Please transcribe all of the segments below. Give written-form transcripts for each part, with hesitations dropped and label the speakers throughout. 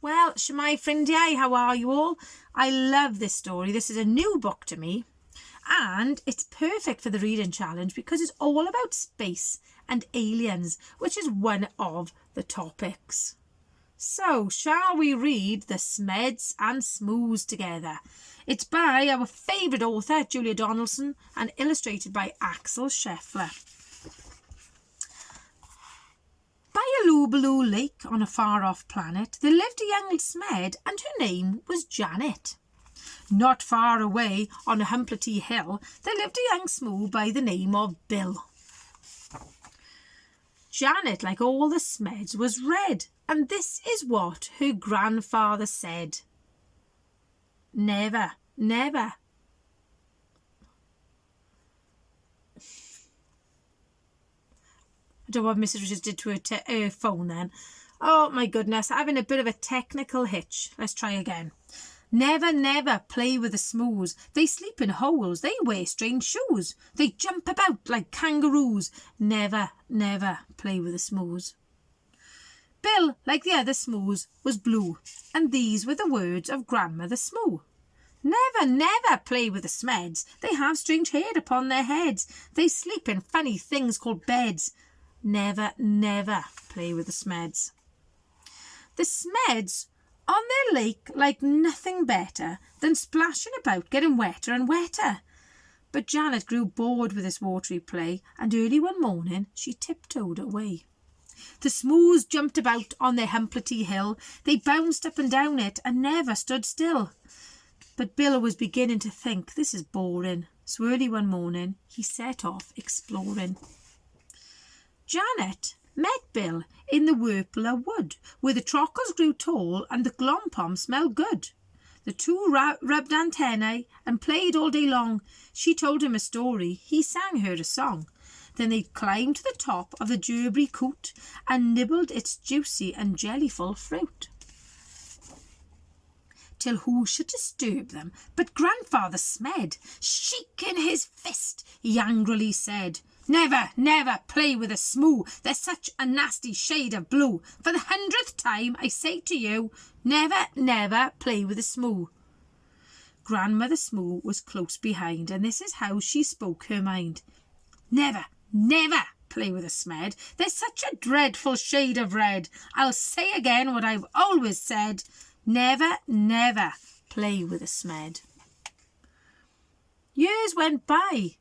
Speaker 1: Well, Shemai Ffrindiau, how are you all? I love this story. This is a new book to me and it's perfect for the reading challenge because it's all about space and aliens, which is one of the topics. So, shall we read the Smeds and Smoos together? It's by our favourite author, Julia Donaldson, and illustrated by Axel Scheffler. By a Loobaloo lake on a far-off planet, there lived a young Smed, and her name was Janet. Not far away, on a Humplety hill, there lived a young Smoo by the name of Bill. Janet, like all the Smeds, was red, and this is what her grandfather said. Never, never. I don't know what Mrs. Richards did to her phone then. Oh my goodness, having a bit of a technical hitch. Let's try again. Never, never play with the Smoos. They sleep in holes. They wear strange shoes. They jump about like kangaroos. Never, never play with the Smoos. Bill, like the other Smoos, was blue, and these were the words of Grandmother Smoo. Never, never play with the Smeds. They have strange hair upon their heads. They sleep in funny things called beds. Never, never play with the Smeds. The Smeds on their lake like nothing better than splashing about, getting wetter and wetter. But Janet grew bored with this watery play, and early one morning she tiptoed away. The Smoos jumped about on their Humplety hill. They bounced up and down it and never stood still. But Bill was beginning to think this is boring, so early one morning he set off exploring. Janet met Bill in the Wurpler wood, where the trockles grew tall and the glompom smelled good. The two rubbed antennae and played all day long. She told him a story, he sang her a song. Then they climbed to the top of the gerberry coot and nibbled its juicy and jellyful fruit. Till who should disturb them but Grandfather Smed? Shaking his fist, he angrily said, Never, never play with a Smoo. They're such a nasty shade of blue. For the 100th time I say to you, never, never play with a Smoo. Grandmother Smoo was close behind, and this is how she spoke her mind. Never, never play with a Smed. They're such a dreadful shade of red. I'll say again what I've always said. Never, never play with a Smed. Years went by.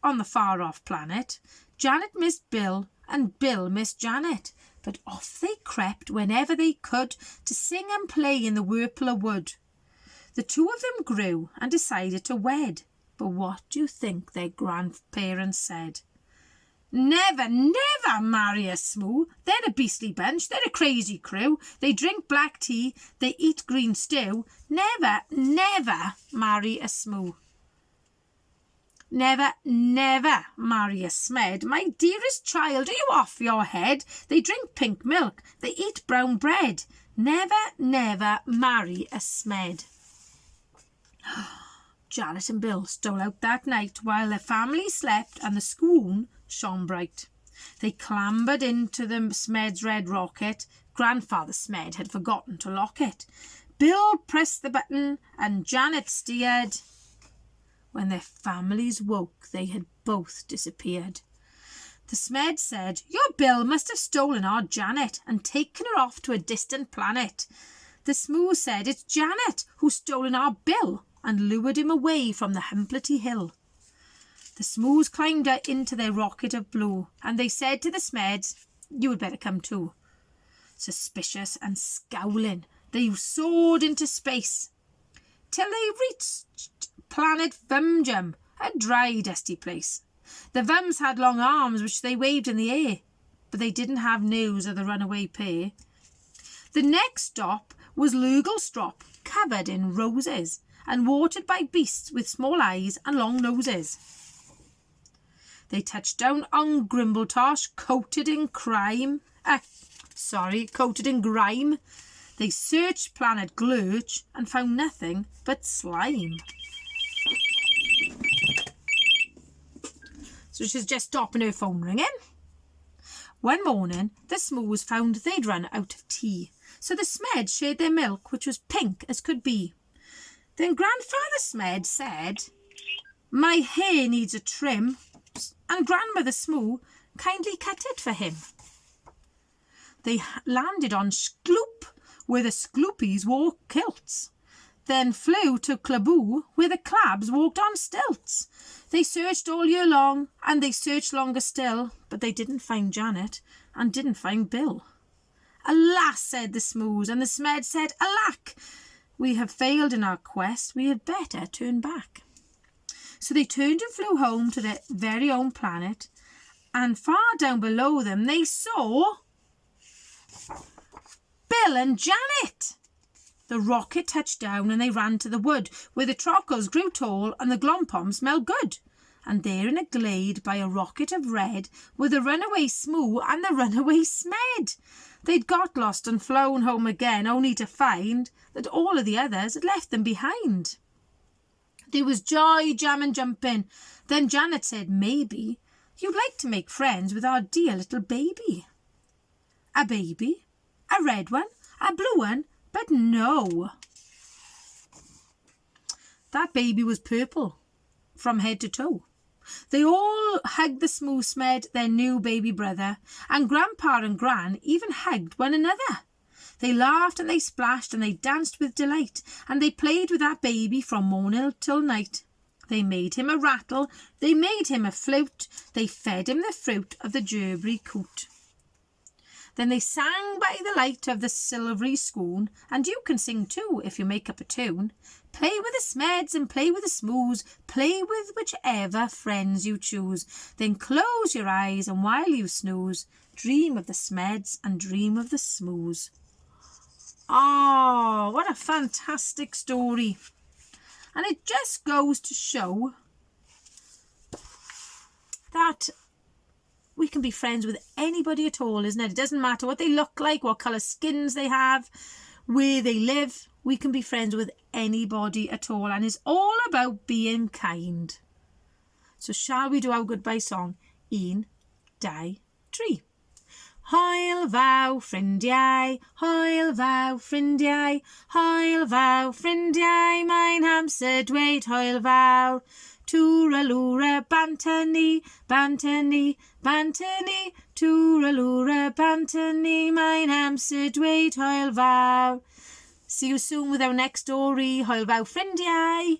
Speaker 1: On the far-off planet, Janet missed Bill and Bill missed Janet, but off they crept whenever they could to sing and play in the Wurpler wood. The two of them grew and decided to wed, but what do you think their grandparents said? Never, never marry a Smoo. They're a beastly bunch, they're a crazy crew. They drink black tea, they eat green stew. Never, never marry a Smoo. Never, never marry a Smed. My dearest child, are you off your head? They drink pink milk. They eat brown bread. Never, never marry a Smed. Janet and Bill stole out that night while their family slept and the schoon shone bright. They clambered into the Smed's red rocket. Grandfather Smed had forgotten to lock it. Bill pressed the button and Janet steered. When their families woke, they had both disappeared. The Smed said, Your Bill must have stolen our Janet and taken her off to a distant planet. The Smoo said, It's Janet who's stolen our Bill and lured him away from the Humplety hill. The Smoos climbed into their rocket of blue, and they said to the Smeds, You had better come too. Suspicious and scowling, they soared into space till they reached planet Vumjum, a dry, dusty place. The Vums had long arms which they waved in the air, but they didn't have news of the runaway pair. The next stop was Lugelstrop, covered in roses and watered by beasts with small eyes and long noses. They touched down on Grimbletosh, coated in grime. They searched planet Glurch and found nothing but slime. So she's just stopping her phone ringing. One morning, the Smoos found they'd run out of tea. So the Smeds shared their milk, which was pink as could be. Then Grandfather Smed said, "My hair needs a trim," and Grandmother Smoo kindly cut it for him. They landed on Skloop, where the Skloopies wore kilts, then flew to Claboo, where the Clabs walked on stilts. They searched all year long, and they searched longer still, but they didn't find Janet and didn't find Bill. "Alas," said the Smoos, and the Smeds said, "Alack, we have failed in our quest, we had better turn back." So they turned and flew home to their very own planet, and far down below them they saw Bill and Janet. The rocket touched down and they ran to the wood, where the trockles grew tall and the glompoms smelled good. And there in a glade by a rocket of red were the runaway Smoo and the runaway Smed. They'd got lost and flown home again, only to find that all of the others had left them behind. There was joy, jam and jumping. Then Janet said, "Maybe you'd like to make friends with our dear little baby." A baby? A red one? A blue one? But no. That baby was purple from head to toe. They all hugged the Smoo Smed, their new baby brother, and Grandpa and Gran even hugged one another. They laughed and they splashed and they danced with delight, and they played with that baby from morning till night. They made him a rattle, they made him a flute, they fed him the fruit of the gerberry coot. Then they sang by the light of the silvery scoon, and you can sing too if you make up a tune. Play with the Smeds and play with the Smoos, play with whichever friends you choose. Then close your eyes and while you snooze, dream of the Smeds and dream of the Smoos. Oh, what a fantastic story. And it just goes to show that we can be friends with anybody at all, isn't it? It doesn't matter what they look like, what colour skins they have, where they live. We can be friends with anybody at all. And it's all about being kind. So shall we do our goodbye song? 1, 2, 3. Hwyl fawr ffrindiau, hwyl fawr ffrindiau, hwyl fawr ffrindiau, mae'n amser dweud hwyl fawr. Tŵr-a-lŵr-a banter ni, banter ni, banter ni, tŵr-a-lŵr-a banter ni, mae'n amser dweud hwyl fawr. See you soon with our next story. Hwyl fawr ffrindiau.